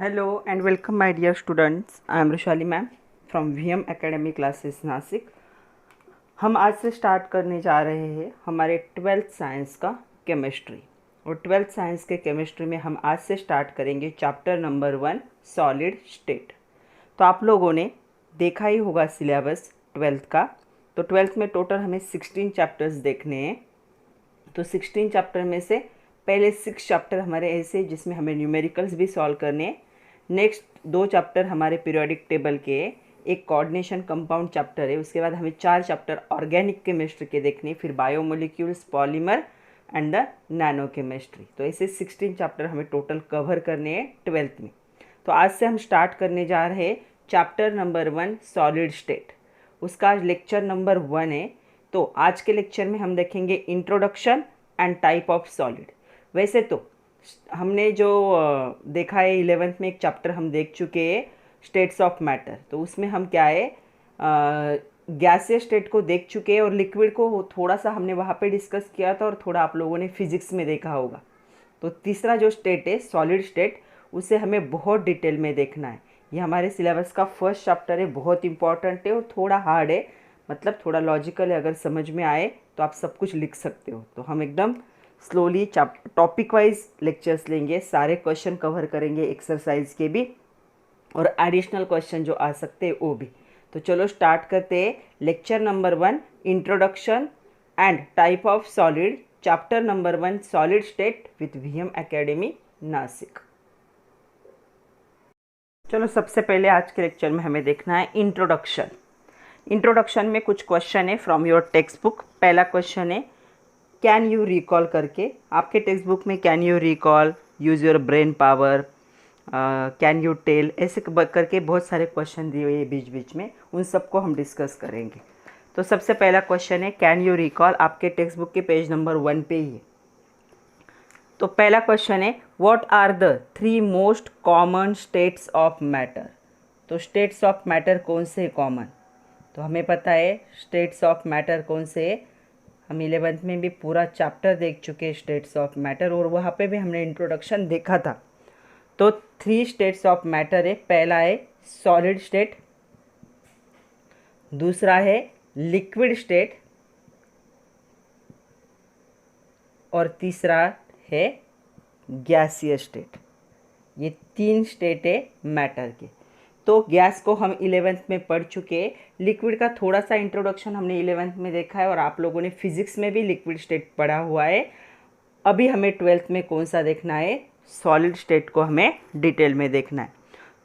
Hello and welcome my dear students. I am Rushali ma'am from VM Academy classes Nashik. हम आज से start करने जा रहे हैं हमारे 12th साइंस का केमिस्ट्री। और 12th साइंस के केमिस्ट्री में हम आज से स्टार्ट करेंगे चैप्टर नंबर 1 सॉलिड स्टेट। तो आप लोगों ने देखा ही होगा सिलेबस 12th का। तो 12th में टोटल हमें 16 चैप्टर्स देखने हैं। तो 16 चैप्टर में से पहले 6 चैप्टर हमारे ऐसे जिसमें हमें न्यूमेरिकल्स भी सॉल्व करने हैं। नेक्स्ट 2 चैप्टर हमारे पीरियोडिक टेबल के, एक कोऑर्डिनेशन कंपाउंड चैप्टर है। उसके बाद हमें 4 चैप्टर ऑर्गेनिक केमिस्ट्री के देखने, फिर biomolecules, polymer and the nano chemistry. तो ऐसे 16 चैप्टर हमें टोटल कवर करने हैं 12th में। तो आज से हम स्टार्ट करने जा रहे हैं चैप्टर नंबर 1 सॉलिड स्टेट। उसका आज लेक्चर नंबर 1 है। तो आज के लेक्चर में हम देखेंगे introduction and type of solid. वैसे तो हमने जो देखा है 11th में एक चैप्टर हम देख चुके हैं स्टेट्स ऑफ मैटर। तो उसमें हम क्या है गैसियस स्टेट को देख चुके हैं और लिक्विड को थोड़ा सा हमने वहाँ पे डिस्कस किया था और थोड़ा आप लोगों ने फिजिक्स में देखा होगा। तो तीसरा जो स्टेट है सॉलिड स्टेट, उसे हमें बहुत डिटेल में देखना है। ये हमारे सिलेबस का फर्स्ट चैप्टर है, बहुत इंपॉर्टेंट है और थोड़ा हार्ड है, मतलब थोड़ा लॉजिकल है। अगर समझ में आए तो आप सब कुछ लिख सकते हो। तो हम एकदम स्लोली टॉपिक वाइज लेक्चर्स लेंगे, सारे क्वेश्चन कवर करेंगे, एक्सरसाइज के भी और एडिशनल क्वेश्चन जो आ सकते हैं वो भी। तो चलो स्टार्ट करते हैं lecture number 1 introduction and type of solid, chapter number 1 solid state with VM academy Nashik. चलो सबसे पहले आज के लेक्चर में हमें देखना है इंट्रोडक्शन। इंट्रोडक्शन में कुछ क्वेश्चन है फ्रॉम योर टेक्स्ट बुक। पहला क्वेश्चन है कैन यू रिकॉल करके। आपके टेक्स्ट बुक में can you recall, use your brain power, can you tell, ऐसे करके बहुत सारे क्वेश्चन दिए हुए बीच बीच में, उन सबको हम डिस्कस करेंगे। तो सबसे पहला क्वेश्चन है कैन यू रिकॉल, आपके टेक्स्ट बुक के पेज नंबर 1 पे ही है। तो पहला क्वेश्चन है what are the 3 most common states of matter. तो स्टेट्स ऑफ मैटर कौन से कॉमन, तो हमें पता है स्टेट्स ऑफ मैटर कौन से है। हम 11th में भी पूरा चैप्टर देख चुके हैं स्टेट्स ऑफ मैटर और वहाँ पे भी हमने इंट्रोडक्शन देखा था। तो 3 स्टेट्स ऑफ मैटर है। पहला है सॉलिड स्टेट, दूसरा है लिक्विड स्टेट और तीसरा है गैसियस स्टेट। ये 3 स्टेट है मैटर के। तो गैस को हम 11th में पढ़ चुके हैं, लिक्विड का थोड़ा सा इंट्रोडक्शन हमने 11th में देखा है और आप लोगों ने फिजिक्स में भी लिक्विड स्टेट पढ़ा हुआ है। अभी हमें 12th में कौन सा देखना है, सॉलिड स्टेट को हमें डिटेल में देखना है।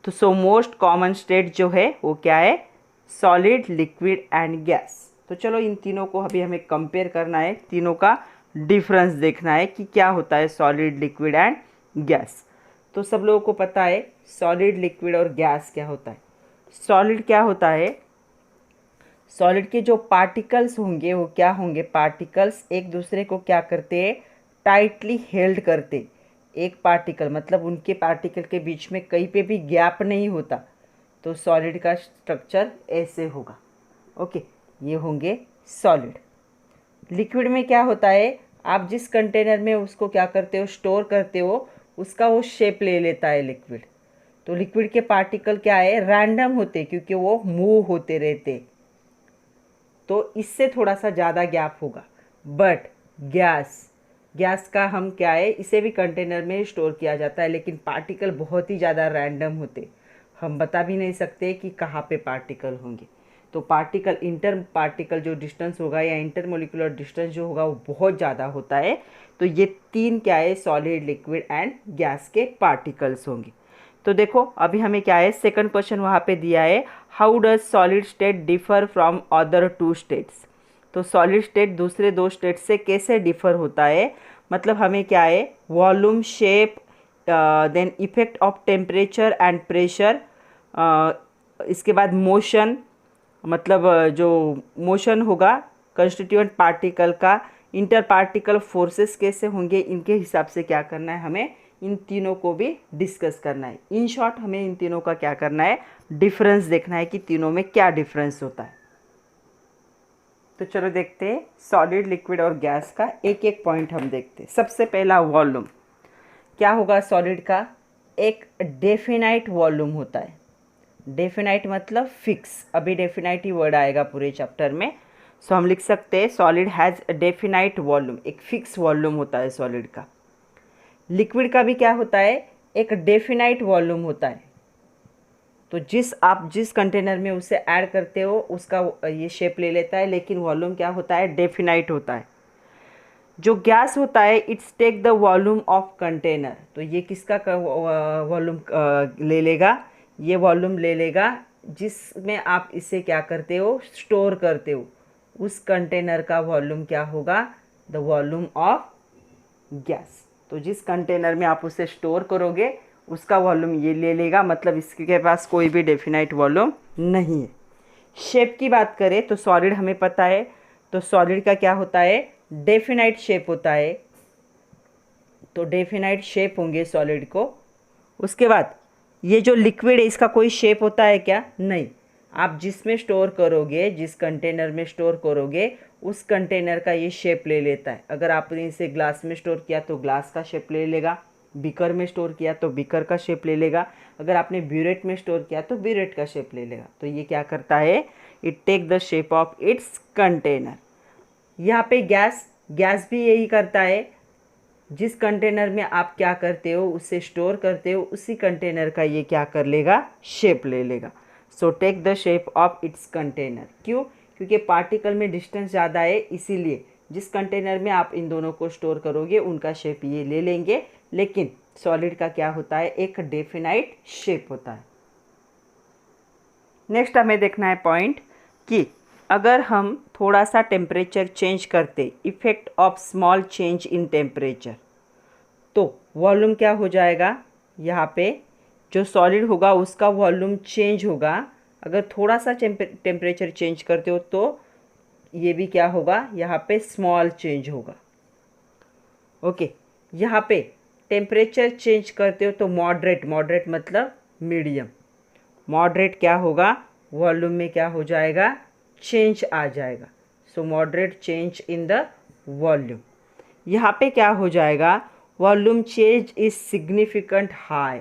तो सो मोस्ट कॉमन स्टेट जो है वो क्या है, सॉलिड, लिक्विड एंड गैस। तो चलो इन तीनों को अभी हमें कंपेयर करना है, तीनों का डिफरेंस देखना है कि क्या होता है सॉलिड, लिक्विड एंड गैस। तो सब लोगों को पता है सॉलिड, लिक्विड और गैस क्या होता है। सॉलिड क्या होता है, सॉलिड के जो पार्टिकल्स होंगे वो क्या होंगे, पार्टिकल्स एक दूसरे को क्या करते हैं, टाइटली हेल्ड करते। एक पार्टिकल मतलब उनके पार्टिकल के बीच में कहीं पे भी गैप नहीं होता। तो सॉलिड का स्ट्रक्चर ऐसे होगा। ओके, ये होंगे सॉलिड। लिक्विड में क्या होता है, आप जिस कंटेनर में उसको क्या करते हो, स्टोर करते हो, उसका वो शेप ले लेता है लिक्विड। तो लिक्विड के पार्टिकल क्या है, रैंडम होते क्योंकि वो मूव होते रहते, तो इससे थोड़ा सा ज़्यादा गैप होगा। बट गैस का हम क्या है, इसे भी कंटेनर में स्टोर किया जाता है लेकिन पार्टिकल बहुत ही ज़्यादा रैंडम होते, हम बता भी नहीं सकते कि कहाँ पे पार्टिकल होंगे। तो पार्टिकल, इंटर पार्टिकल जो डिस्टेंस होगा या इंटरमोलिकुलर डिस्टेंस जो होगा वो बहुत ज़्यादा होता है। तो ये 3 क्या है, सॉलिड, लिक्विड एंड गैस के पार्टिकल्स होंगे। तो देखो अभी हमें क्या है, सेकंड क्वेश्चन वहाँ पे दिया है how does solid state differ from other 2 states. तो सॉलिड स्टेट दूसरे 2 स्टेट से कैसे डिफर होता है, मतलब हमें क्या है, volume, shape, then effect of temperature and pressure, इसके बाद मोशन, मतलब जो मोशन होगा कंस्टिट्यूएंट पार्टिकल का, इंटर पार्टिकल फोर्सेस कैसे होंगे, इनके हिसाब से क्या करना है, हमें इन तीनों को भी डिस्कस करना है। इन शॉर्ट हमें इन तीनों का क्या करना है, डिफरेंस देखना है कि तीनों में क्या डिफरेंस होता है। तो चलो देखते हैं सॉलिड, लिक्विड और गैस का एक एक पॉइंट हम देखते हैं। सबसे पहला वॉल्यूम क्या होगा सॉलिड का, एक डेफिनाइट वॉल्यूम होता है। डेफिनाइट मतलब फिक्स, अभी डेफिनाइट ही वर्ड आएगा पूरे चैप्टर में। सो हम लिख सकते हैं solid has a definite volume, एक फिक्स वॉल्यूम होता है सॉलिड का। लिक्विड का भी क्या होता है, एक डेफिनाइट वॉल्यूम होता है। तो आप जिस कंटेनर में उसे ऐड करते हो उसका ये शेप ले लेता है, लेकिन वॉल्यूम क्या होता है, डेफिनाइट होता है। जो गैस होता है its take the volume of container, तो ये किसका वॉल्यूम ले लेगा, ये वॉल्यूम ले लेगा जिसमें आप इसे क्या करते हो, स्टोर करते हो। उस कंटेनर का वॉल्यूम क्या होगा, द वॉल्यूम ऑफ गैस। तो जिस कंटेनर में आप उसे स्टोर करोगे उसका वॉल्यूम ये ले लेगा, मतलब इसके पास कोई भी डेफिनाइट वॉल्यूम नहीं है। शेप की बात करें तो सॉलिड हमें पता है, तो सॉलिड का क्या होता है, डेफिनाइट शेप होता है। तो डेफिनाइट शेप होंगे सॉलिड को। उसके बाद ये जो लिक्विड है इसका कोई शेप होता है क्या, नहीं। आप जिसमें स्टोर करोगे, जिस कंटेनर में स्टोर करोगे उस कंटेनर का ये शेप ले लेता है। अगर आपने इसे ग्लास में स्टोर किया तो ग्लास का शेप ले लेगा, बीकर में स्टोर किया तो बीकर का शेप ले लेगा, अगर आपने ब्यूरेट में स्टोर किया तो ब्यूरेट का शेप ले लेगा। तो ये क्या करता है, it take the shape of its container. यहाँ पे गैस भी यही करता है, जिस कंटेनर में आप क्या करते हो उसे स्टोर करते हो उसी कंटेनर का ये क्या कर लेगा, शेप ले लेगा। So take the shape of its container. क्यों, क्योंकि पार्टिकल में डिस्टेंस ज़्यादा है, इसीलिए जिस कंटेनर में आप इन दोनों को स्टोर करोगे उनका शेप ये ले लेंगे। लेकिन सॉलिड का क्या होता है, एक डेफिनाइट शेप होता है। नेक्स्ट हमें देखना है पॉइंट कि अगर हम थोड़ा सा टेम्परेचर चेंज करते, effect of small change in temperature, तो वॉल्यूम क्या हो जाएगा, यहाँ पे जो सॉलिड होगा उसका वॉल्यूम चेंज होगा। अगर थोड़ा सा टेम्परेचर चेंज करते हो तो ये भी क्या होगा, यहाँ पे स्मॉल चेंज होगा। ओके, यहाँ पे टेम्परेचर चेंज करते हो तो मॉडरेट मतलब मीडियम, मॉडरेट क्या होगा, वॉल्यूम में क्या हो जाएगा, चेंज आ जाएगा। So moderate change in the volume. यहाँ पे क्या हो जाएगा, volume change is significant high,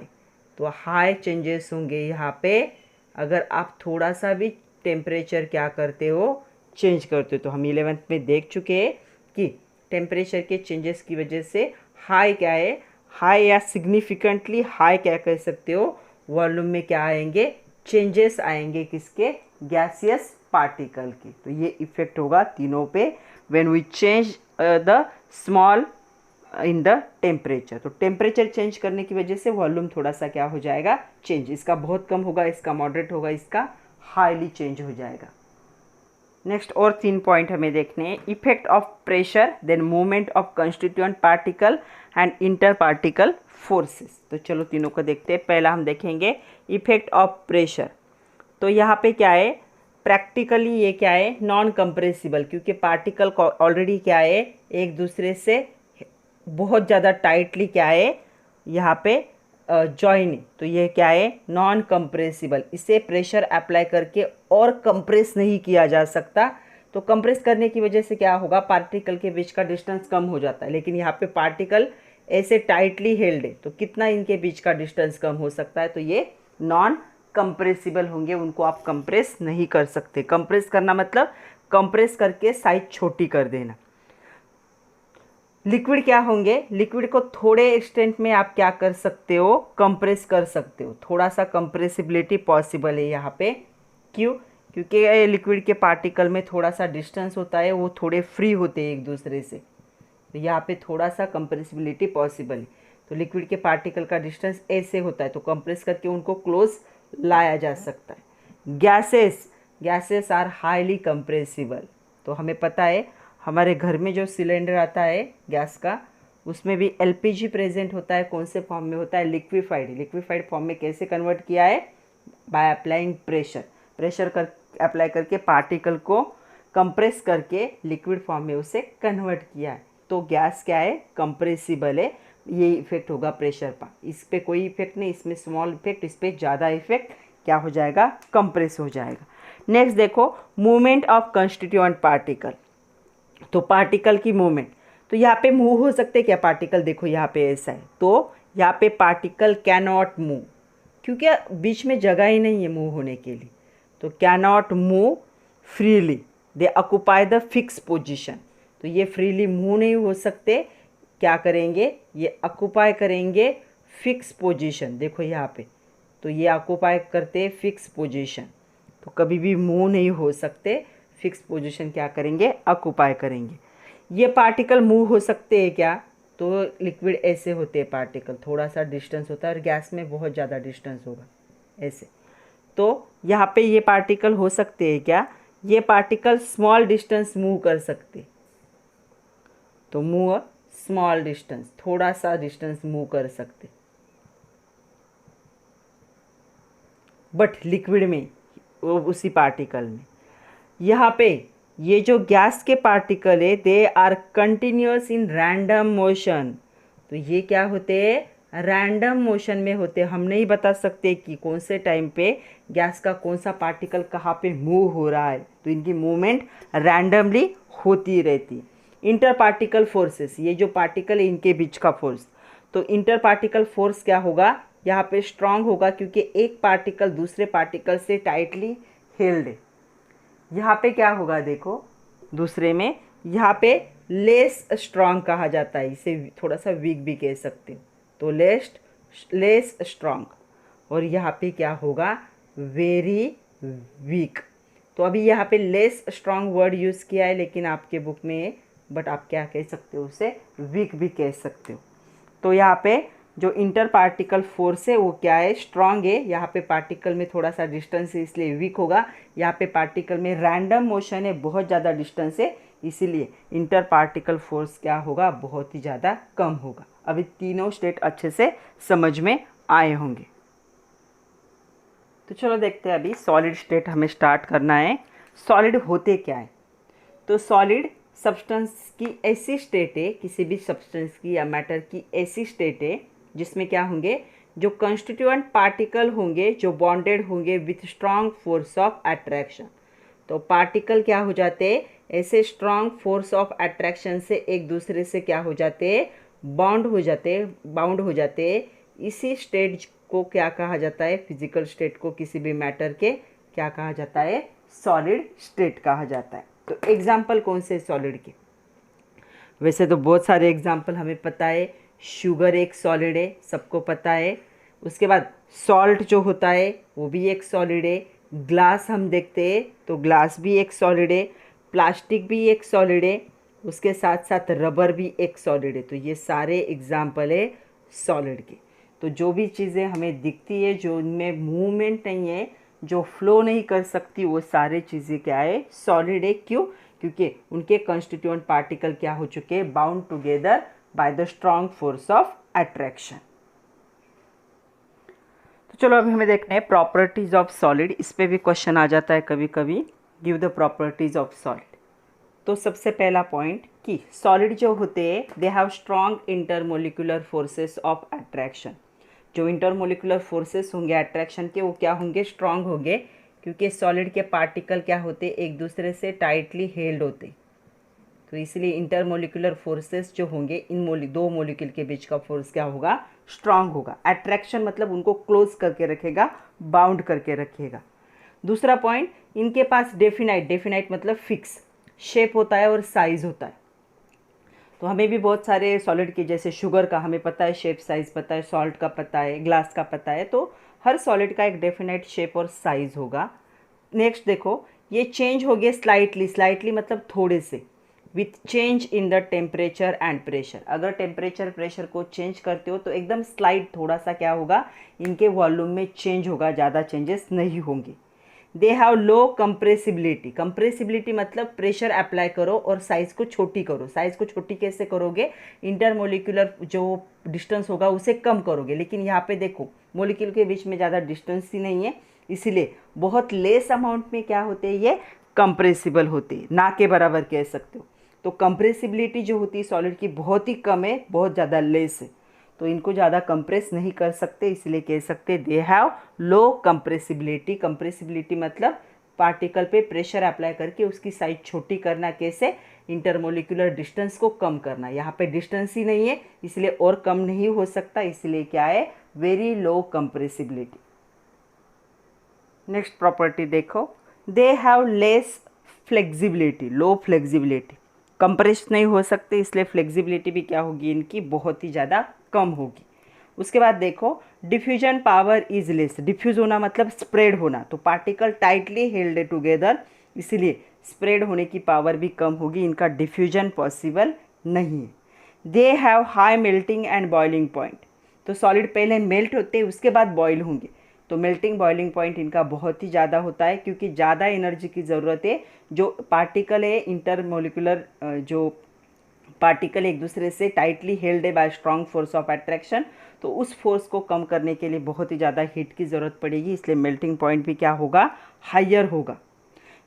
तो हाई चेंजेस होंगे यहाँ पे अगर आप थोड़ा सा भी टेम्परेचर क्या करते हो, चेंज करते हो। तो हम 11th में देख चुके हैं कि टेम्परेचर के चेंजेस की वजह से हाई क्या है, हाई या सिग्निफिकेंटली हाई क्या कह सकते हो, वॉल्यूम में क्या आएंगे, चेंजेस आएंगे, किसके, गैसियस पार्टिकल के। तो ये इफेक्ट होगा तीनों पे when we change the small in the temperature. तो टेम्परेचर चेंज करने की वजह से वॉल्यूम थोड़ा सा क्या हो जाएगा, चेंज, इसका बहुत कम होगा, इसका मॉडरेट होगा, इसका हाईली चेंज हो जाएगा। नेक्स्ट और 3 पॉइंट हमें देखने हैं, effect of pressure, then movement of constituent particle and interparticle forces. तो चलो तीनों को देखते हैं। पहला हम देखेंगे इफेक्ट ऑफ प्रेशर। तो यहाँ पे क्या है, प्रैक्टिकली ये क्या है, नॉन कंप्रेसिबल, क्योंकि पार्टिकल ऑलरेडी क्या है, एक दूसरे से बहुत ज़्यादा टाइटली क्या है यहाँ पे जॉइन, तो ये क्या है, नॉन कंप्रेसिबल। इसे प्रेशर अप्लाई करके और कंप्रेस नहीं किया जा सकता। तो कंप्रेस करने की वजह से क्या होगा, पार्टिकल के बीच का डिस्टेंस कम हो जाता है, लेकिन यहाँ पे पार्टिकल ऐसे टाइटली हेल्ड है, तो कितना इनके बीच का डिस्टेंस कम हो सकता है, तो ये नॉन कंप्रेसिबल होंगे, उनको आप कंप्रेस नहीं कर सकते। कंप्रेस करना मतलब कंप्रेस करके साइज छोटी कर देना। लिक्विड क्या होंगे, लिक्विड को थोड़े एक्सटेंट में आप क्या कर सकते हो, कंप्रेस कर सकते हो, थोड़ा सा कंप्रेसिबिलिटी पॉसिबल है यहाँ पे। क्यों, क्योंकि लिक्विड के पार्टिकल में थोड़ा सा डिस्टेंस होता है, वो थोड़े फ्री होते हैं एक दूसरे से, तो यहाँ पे थोड़ा सा कंप्रेसिबिलिटी पॉसिबल है। तो लिक्विड के पार्टिकल का डिस्टेंस ऐसे होता है, तो कंप्रेस करके उनको क्लोज लाया जा सकता है। Gases are highly compressible. तो हमें पता है हमारे घर में जो सिलेंडर आता है गैस का, उसमें भी एलपीजी प्रेजेंट होता है, कौन से फॉर्म में होता है, लिक्विफाइड फॉर्म में। कैसे कन्वर्ट किया है, बाय अप्लाइंग प्रेशर कर अप्लाई करके पार्टिकल को कंप्रेस करके लिक्विड फॉर्म में उसे कन्वर्ट किया है। तो गैस क्या है, कंप्रेसिबल है, ये इफेक्ट होगा प्रेशर पर। इस पर कोई इफेक्ट नहीं, इसमें स्मॉल इफेक्ट, इस पर ज़्यादा इफेक्ट क्या हो जाएगा, कंप्रेस हो जाएगा। नेक्स्ट देखो, मूवमेंट ऑफ कंस्टिट्यूएंट पार्टिकल। तो पार्टिकल की मूवमेंट, तो यहाँ पे मूव हो सकते क्या पार्टिकल, देखो यहाँ पे ऐसा है, तो यहाँ पे पार्टिकल कैन नॉट मूव, क्योंकि बीच में जगह ही नहीं है मूव होने के लिए। तो can not move freely, they occupy the fix position. तो ये फ्रीली मूव नहीं हो सकते, क्या करेंगे, ये ऑक्यूपाई करेंगे फिक्स पोजीशन। देखो यहाँ पे, तो ये ऑक्यूपाई करते फिक्स पोजीशन, तो कभी भी मूव नहीं हो सकते, फिक्स पोजीशन क्या करेंगे, ऑक्यूपाई करेंगे। ये पार्टिकल मूव हो सकते हैं क्या, तो लिक्विड ऐसे होते हैं पार्टिकल, थोड़ा सा डिस्टेंस होता है, और गैस में बहुत ज़्यादा डिस्टेंस होगा ऐसे। तो यहाँ पे ये पार्टिकल हो सकते हैं क्या, ये पार्टिकल स्मॉल डिस्टेंस मूव कर सकते, तो मूव स्मॉल डिस्टेंस, थोड़ा सा डिस्टेंस मूव कर सकते। बट लिक्विड में, वो उसी पार्टिकल में, यहाँ पे ये जो गैस के पार्टिकल है, they are continuous in random motion. तो ये क्या होते हैं, रैंडम मोशन में होते हैं। हम नहीं बता सकते कि कौन से टाइम पे गैस का कौन सा पार्टिकल कहाँ पे मूव हो रहा है, तो इनकी मूवमेंट रैंडमली होती रहती। इंटर पार्टिकल फोर्सेस, ये जो पार्टिकल है इनके बीच का फोर्स, तो इंटर पार्टिकल फोर्स क्या होगा, यहाँ पे स्ट्रांग होगा, क्योंकि एक पार्टिकल दूसरे पार्टिकल से टाइटली हेल्ड है। यहाँ पे क्या होगा, देखो दूसरे में, यहाँ पे लेस स्ट्रांग कहा जाता है, इसे थोड़ा सा वीक भी कह सकते हो, तो लेस स्ट्रांग। और यहाँ पे क्या होगा, वेरी वीक। तो अभी यहाँ पे लेस स्ट्रांग वर्ड यूज़ किया है लेकिन आपके बुक में, बट आप क्या कह सकते हो, उसे वीक भी कह सकते हो। तो यहाँ पे जो इंटर पार्टिकल फोर्स है वो क्या है, स्ट्रांग है। यहाँ पे पार्टिकल में थोड़ा सा डिस्टेंस है इसलिए वीक होगा। यहाँ पे पार्टिकल में रैंडम मोशन है, बहुत ज़्यादा डिस्टेंस है, इसीलिए इंटर पार्टिकल फोर्स क्या होगा, बहुत ही ज़्यादा कम होगा। अभी तीनों स्टेट अच्छे से समझ में आए होंगे। तो चलो देखते हैं, अभी सॉलिड स्टेट हमें स्टार्ट करना है। सॉलिड होते क्या है, तो सॉलिड सब्सटेंस की ऐसी स्टेट है, किसी भी सब्सटेंस की या मैटर की ऐसी स्टेट है जिसमें क्या होंगे, जो कंस्टिट्यूएंट पार्टिकल होंगे जो बॉन्डेड होंगे with strong force of attraction. तो पार्टिकल क्या हो जाते हैं, ऐसे स्ट्रॉन्ग फोर्स ऑफ अट्रैक्शन से एक दूसरे से क्या हो जाते हैं, बाउंड हो जाते हैं। इसी स्टेट को क्या कहा जाता है, फिजिकल स्टेट को किसी भी मैटर के क्या कहा जाता है, सॉलिड स्टेट कहा जाता है। तो एग्जाम्पल कौन से सॉलिड के, वैसे तो बहुत सारे एग्जाम्पल हमें पता है। शुगर एक सॉलिड है, सबको पता है। उसके बाद सॉल्ट जो होता है वो भी एक सॉलिड है। ग्लास हम देखते हैं तो ग्लास भी एक सॉलिड है। प्लास्टिक भी एक सॉलिड है। उसके साथ साथ रबर भी एक सॉलिड है। तो ये सारे एग्जाम्पल है सॉलिड के। तो जो भी चीज़ें हमें दिखती है, जो इनमें मूवमेंट नहीं है, जो फ्लो नहीं कर सकती, वो सारे चीज़ें क्या है, सॉलिड है। क्यों, क्योंकि उनके कंस्टिट्यूएंट पार्टिकल क्या हो चुके हैं, bound together by the strong force of attraction. तो चलो अभी हमें देखना है प्रॉपर्टीज ऑफ सॉलिड। इस पे भी क्वेश्चन आ जाता है कभी कभी, give the properties of solid. तो सबसे पहला पॉइंट कि सॉलिड जो होते हैं they have strong intermolecular forces of attraction. जो इंटरमोलिकुलर फोर्सेस होंगे अट्रैक्शन के, वो क्या होंगे, स्ट्रॉन्ग होंगे, क्योंकि सॉलिड के पार्टिकल क्या होते, एक दूसरे से टाइटली हेल्ड होते। तो इसलिए इंटरमोलिकुलर फोर्सेस जो होंगे, इन दो मोलिक्यूल के बीच का फोर्स क्या होगा, स्ट्रांग होगा। अट्रैक्शन मतलब उनको क्लोज करके रखेगा, बाउंड करके रखेगा। दूसरा पॉइंट, इनके पास डेफिनाइट मतलब फिक्स शेप होता है और साइज होता है। तो हमें भी बहुत सारे सॉलिड के, जैसे शुगर का हमें पता है, शेप साइज पता है, सॉल्ट का पता है, ग्लास का पता है। तो हर सॉलिड का एक डेफिनाइट शेप और साइज होगा। नेक्स्ट देखो, ये चेंज हो गए स्लाइटली मतलब थोड़े से, with change in the temperature and pressure. अगर टेम्परेचर प्रेशर को चेंज करते हो तो एकदम स्लाइट थोड़ा सा क्या होगा, इनके वॉल्यूम में चेंज होगा, ज़्यादा चेंजेस नहीं होंगे। दे हैव लो कंप्रेसिबिलिटी मतलब प्रेशर अप्लाई करो और साइज़ को छोटी करो। साइज़ को छोटी कैसे करोगे, इंटरमोलिकुलर जो डिस्टेंस होगा उसे कम करोगे। लेकिन यहाँ पे देखो मोलिक्यूल के बीच में ज़्यादा डिस्टेंस ही नहीं है, इसीलिए बहुत लेस अमाउंट में क्या होते हैं, ये कंप्रेसिबल होते हैं, ना के बराबर कह सकते हो। तो कंप्रेसिबिलिटी जो होती है सॉलिड की बहुत ही कम है, बहुत ज़्यादा लेस है, तो इनको ज़्यादा कंप्रेस नहीं कर सकते, इसलिए कह सकते they have low compressibility. Compressibility मतलब पार्टिकल पे प्रेशर अप्लाई करके उसकी साइज छोटी करना, कैसे, इंटरमोलिकुलर डिस्टेंस को कम करना। यहाँ पे डिस्टेंस ही नहीं है इसलिए और कम नहीं हो सकता, इसलिए क्या है, very low compressibility. Next property देखो, they have less flexibility, low flexibility, compress नहीं हो सकते इसलिए फ्लेक्सिबिलिटी भी क्या होगी इनकी, बहुत ही ज़्यादा कम होगी। उसके बाद देखो, diffusion power is less, diffuse होना मतलब स्प्रेड होना, तो पार्टिकल टाइटली हेल्ड टुगेदर इसलिए स्प्रेड होने की पावर भी कम होगी, इनका डिफ्यूजन पॉसिबल नहीं है। They have high melting and boiling point, तो सॉलिड पहले मेल्ट होते हैं उसके बाद बॉयल होंगे, तो मेल्टिंग बॉइलिंग पॉइंट इनका बहुत ही ज़्यादा होता है क्योंकि ज़्यादा एनर्जी की ज़रूरत है। जो पार्टिकल है इंटरमोलिकुलर, जो पार्टिकल एक दूसरे से टाइटली हेल्ड है bye strong force of attraction, तो उस फोर्स को कम करने के लिए बहुत ही ज़्यादा हीट की ज़रूरत पड़ेगी, इसलिए मेल्टिंग पॉइंट भी क्या होगा, हायर होगा।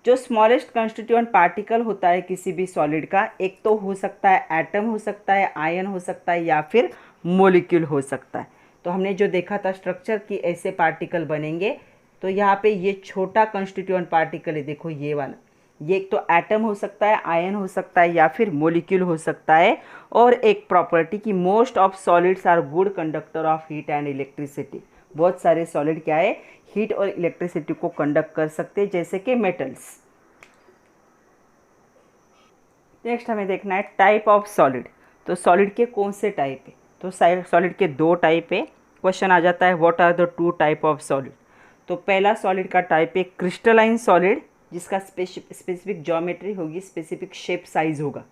जो स्मॉलेस्ट कंस्टिट्यूएंट पार्टिकल होता है किसी भी सॉलिड का, एक तो हो सकता है एटम हो सकता है, आयन हो सकता है या फिर मोलिक्यूल हो सकता है। तो हमने जो देखा था स्ट्रक्चर कि ऐसे पार्टिकल बनेंगे, तो यहाँ पे ये छोटा कंस्टिट्यूएंट पार्टिकल है, देखो ये वाला, ये एक तो एटम हो सकता है, आयन हो सकता है या फिर मोलिक्यूल हो सकता है। और एक प्रॉपर्टी कि most of solids are good conductor of heat and electricity, बहुत सारे सॉलिड क्या है, हीट और इलेक्ट्रिसिटी को कंडक्ट कर सकते हैं, जैसे कि मेटल्स। नेक्स्ट हमें देखना है टाइप ऑफ सॉलिड, तो सॉलिड के कौन से टाइप है, तो सॉलिड के दो टाइप है। क्वेश्चन आ जाता है what are the two type of solid, तो पहला सॉलिड का टाइप है क्रिस्टलाइन सॉलिड, जिसका स्पेसिफिक ज्योमेट्री होगी, स्पेसिफिक शेप साइज होगा।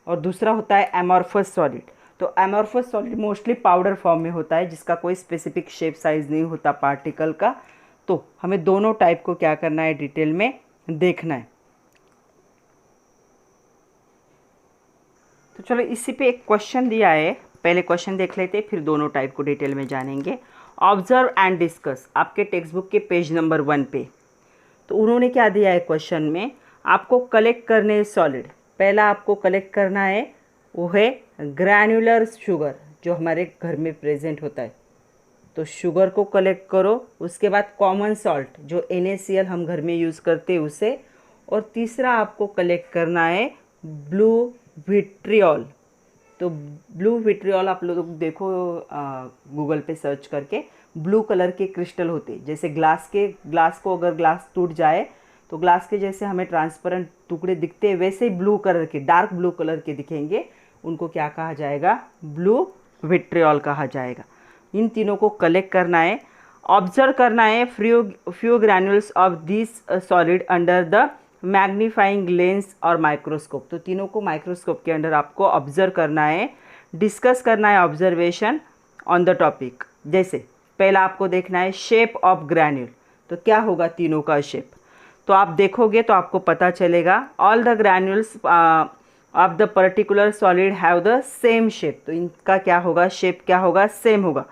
और दूसरा होता है एमॉर्फस सॉलिड, तो amorphous solid mostly powder form में होता है, जिसका कोई स्पेसिफिक शेप साइज नहीं होता पार्टिकल का। तो हमें दोनों टाइप को क्या करना है, डिटेल में देखना है। तो चलो इसी पे एक क्वेश्चन दिया है, पहले क्वेश्चन देख लेते हैं फिर दोनों टाइप को डिटेल में जानेंगे। ऑब्जर्व एंड डिस्कस, आपके टेक्स्ट बुक के पेज नंबर 1 पे। तो उन्होंने क्या दिया है क्वेश्चन में, आपको कलेक्ट करने है सॉलिड, पहला आपको कलेक्ट करना है वो है ग्रैन्युलर शुगर, जो हमारे घर में प्रेजेंट होता है, तो शुगर को कलेक्ट करो। उसके बाद कॉमन सॉल्ट, जो NaCl हम घर में यूज़ करते हैं उसे। और तीसरा आपको कलेक्ट करना है ब्लू विट्रियोल, तो ब्लू विट्रियोल आप लोग देखो गूगल पे सर्च करके, ब्लू कलर के क्रिस्टल होते, जैसे ग्लास को अगर ग्लास टूट जाए तो ग्लास के जैसे हमें ट्रांसपेरेंट टुकड़े दिखते हैं, वैसे ही ब्लू कलर के, डार्क ब्लू कलर के दिखेंगे, उनको क्या कहा जाएगा, ब्लू विट्रियोल कहा जाएगा। इन तीनों को कलेक्ट करना है, ऑब्जर्व करना है few granules of this solid under the magnifying lens और माइक्रोस्कोप, तो तीनों को माइक्रोस्कोप के अंदर आपको ऑब्जर्व करना है, डिस्कस करना है ऑब्जर्वेशन ऑन द टॉपिक। जैसे पहला आपको देखना है शेप ऑफ ग्रैन्यूल, तो क्या होगा तीनों का शेप, तो आप देखोगे तो आपको पता चलेगा all the granules of the particular solid have the same shape, तो इनका क्या होगा, शेप क्या होगा, सेम होगा।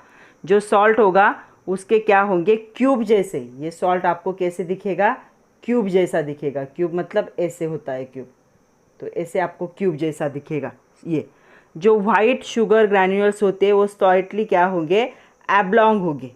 जो सॉल्ट होगा उसके क्या होंगे, क्यूब जैसे, ये सॉल्ट आपको कैसे दिखेगा, क्यूब जैसा दिखेगा, क्यूब मतलब ऐसे होता है क्यूब, तो ऐसे आपको क्यूब जैसा दिखेगा। ये जो वाइट शुगर ग्रैन्यूल्स होते हैं वो स्लाइटली क्या होंगे, एब्लॉन्ग होंगे,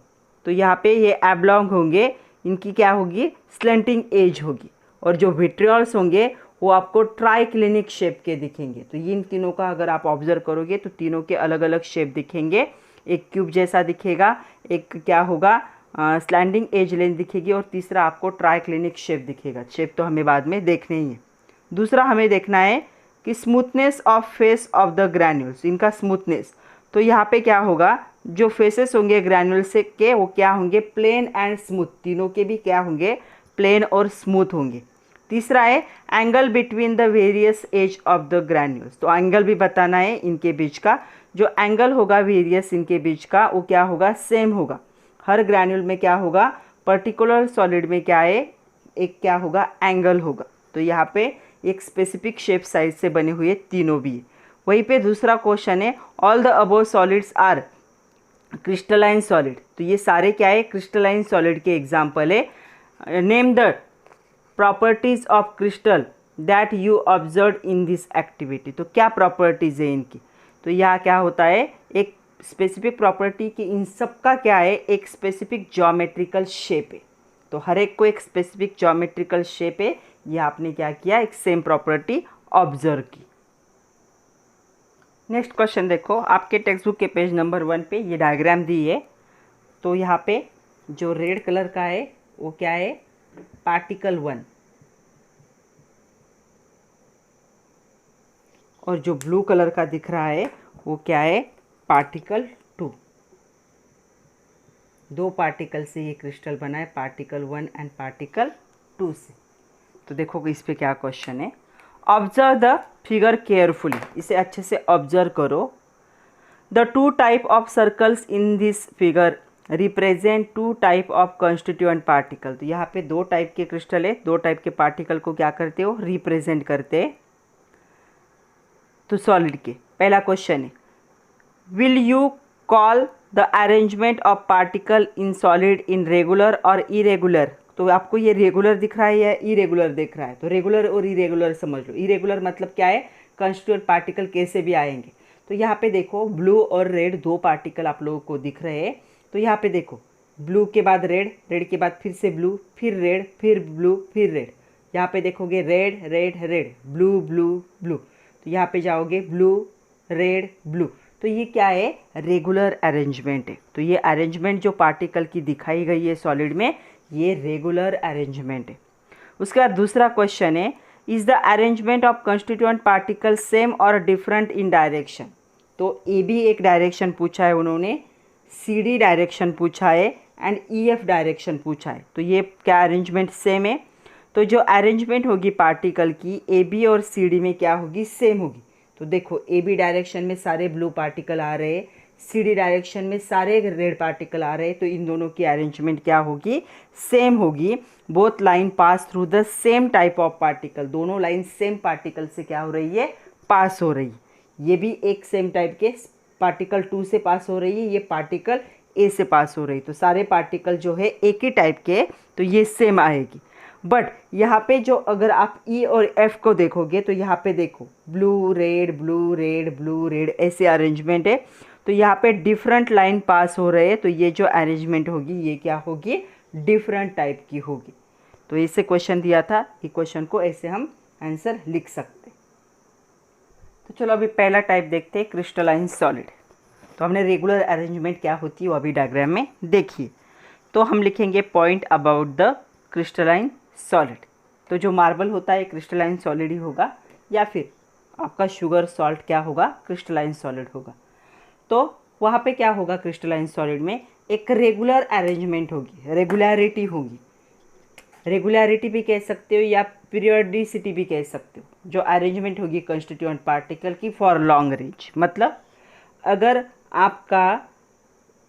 तो यहाँ पे ये एब्लॉन्ग होंगे, इनकी क्या होगी, स्लेंटिंग एज होगी। और जो विट्रियोल्स होंगे वो आपको ट्राइक्लिनिक शेप के दिखेंगे, तो इन तीनों का अगर आप ऑब्जर्व करोगे तो तीनों के अलग अलग शेप दिखेंगे, एक क्यूब जैसा दिखेगा, एक क्या होगा, स्लैंडिंग एज लेंथ दिखेगी, और तीसरा आपको ट्राइक्लिनिक शेप दिखेगा। शेप तो हमें बाद में देखने ही है। दूसरा हमें देखना है कि smoothness of face of the granules, इनका स्मूथनेस, तो यहाँ पे क्या होगा, जो फेसेस होंगे ग्रैन्यूल्स के वो क्या होंगे, प्लेन एंड स्मूथ, तीनों के भी क्या होंगे, प्लेन और स्मूथ होंगे। तीसरा है angle between the various edge of the granules, तो एंगल भी बताना है इनके बीच का, जो एंगल होगा वेरियस इनके बीच का वो क्या होगा, सेम होगा। हर ग्रैन्यूल में क्या होगा, पर्टिकुलर सॉलिड में क्या है, एक क्या होगा, एंगल होगा, तो यहाँ पे एक स्पेसिफिक शेप साइज से बने हुए तीनों भी है। वहीं पे दूसरा क्वेश्चन है all the above solids are crystalline solid, तो ये सारे क्या है, क्रिस्टलाइन सॉलिड के एग्जाम्पल है। Name the properties of crystal that you observe in this activity, तो क्या प्रॉपर्टीज है इनकी, तो यहाँ क्या होता है, एक स्पेसिफिक प्रॉपर्टी कि इन सब का क्या है, एक स्पेसिफिक ज्योमेट्रिकल शेप है, तो हर एक को एक स्पेसिफिक ज्योमेट्रिकल शेप है, ये आपने क्या किया, एक सेम प्रॉपर्टी ऑब्जर्व की। नेक्स्ट क्वेश्चन देखो, आपके टेक्स्ट बुक के पेज नंबर 1 पे ये डायग्राम दी है। तो यहाँ पे जो रेड कलर का है वो क्या है, पार्टिकल 1, और जो ब्लू कलर का दिख रहा है वो क्या है, पार्टिकल 2। दो पार्टिकल से ये क्रिस्टल बना है, पार्टिकल 1 एंड पार्टिकल 2 से। तो देखो इस पे क्या क्वेश्चन है, ऑब्जर्व द फिगर केयरफुली, इसे अच्छे से ऑब्जर्व करो। The two type of circles in this figure represent two type of constituent particle. तो यहाँ पे दो टाइप के क्रिस्टल है, दो टाइप के पार्टिकल को क्या करते हो, रिप्रेजेंट करते हैं। तो सॉलिड के पहला क्वेश्चन है, will you call the arrangement of particle in solid in regular और इरेगुलर। तो आपको ये रेगुलर दिख रहा है या इरेगुलर दिख रहा है, तो रेगुलर और इरेगुलर समझ लो। इरेगुलर मतलब क्या है, कंस्टिट्यूएंट पार्टिकल कैसे भी आएंगे। तो यहाँ पे देखो ब्लू और रेड दो पार्टिकल आप लोगों को दिख रहे हैं। तो यहाँ पे देखो ब्लू के बाद रेड, रेड के बाद फिर से ब्लू, फिर रेड, फिर ब्लू, फिर रेड। यहाँ पे देखोगे red red red, blue blue blue. तो यहाँ पे जाओगे ब्लू रेड ब्लू। तो ये क्या है, रेगुलर अरेंजमेंट है। तो ये अरेंजमेंट जो पार्टिकल की दिखाई गई है सॉलिड में, ये रेगुलर अरेंजमेंट है। उसके बाद दूसरा क्वेश्चन है, is the arrangement of constituent particle same और डिफरेंट इन डायरेक्शन। तो ए बी एक डायरेक्शन पूछा है उन्होंने, सी डी डायरेक्शन पूछा है एंड ई एफ डायरेक्शन पूछा है। तो ये क्या अरेंजमेंट सेम है। तो जो अरेंजमेंट होगी पार्टिकल की ए बी और सी डी में क्या होगी, सेम होगी। तो देखो ए बी डायरेक्शन में सारे ब्लू पार्टिकल आ रहे हैं, सी डी डायरेक्शन में सारे रेड पार्टिकल आ रहे हैं। तो इन दोनों की अरेंजमेंट क्या होगी, सेम होगी। Both line pass through the same type of particle, दोनों लाइन सेम पार्टिकल से क्या हो रही है, पास हो रही है। ये भी एक सेम टाइप के पार्टिकल 2 से पास हो रही है, ये पार्टिकल ए से पास हो रही है। तो सारे पार्टिकल जो है एक ही टाइप के, तो ये सेम आएगी। बट यहाँ पे जो अगर आप ई और एफ को देखोगे तो यहाँ पे देखो blue red blue red blue red, ऐसे अरेंजमेंट है। तो यहाँ पे डिफरेंट लाइन पास हो रहे हैं, तो ये जो अरेंजमेंट होगी ये क्या होगी, डिफरेंट टाइप की होगी। तो इससे क्वेश्चन दिया था, ये क्वेश्चन को ऐसे हम आंसर लिख सकते। तो चलो अभी पहला टाइप देखते हैं, क्रिस्टलाइन सॉलिड। तो हमने रेगुलर अरेंजमेंट क्या होती है वो अभी डायग्राम में देखिए। तो हम लिखेंगे point about the crystalline solid. तो जो मार्बल होता है क्रिस्टलाइन सॉलिड ही होगा, या फिर आपका शुगर सॉल्ट क्या होगा, क्रिस्टलाइन सॉलिड होगा। तो वहाँ पे क्या होगा, क्रिस्टलाइन सॉलिड में एक रेगुलर अरेंजमेंट होगी, रेगुलरिटी होगी। रेगुलरिटी भी कह सकते हो या पीरियोडिसिटी भी कह सकते हो। जो अरेंजमेंट होगी कंस्टिट्यूएंट पार्टिकल की फॉर लॉन्ग रेंज, मतलब अगर आपका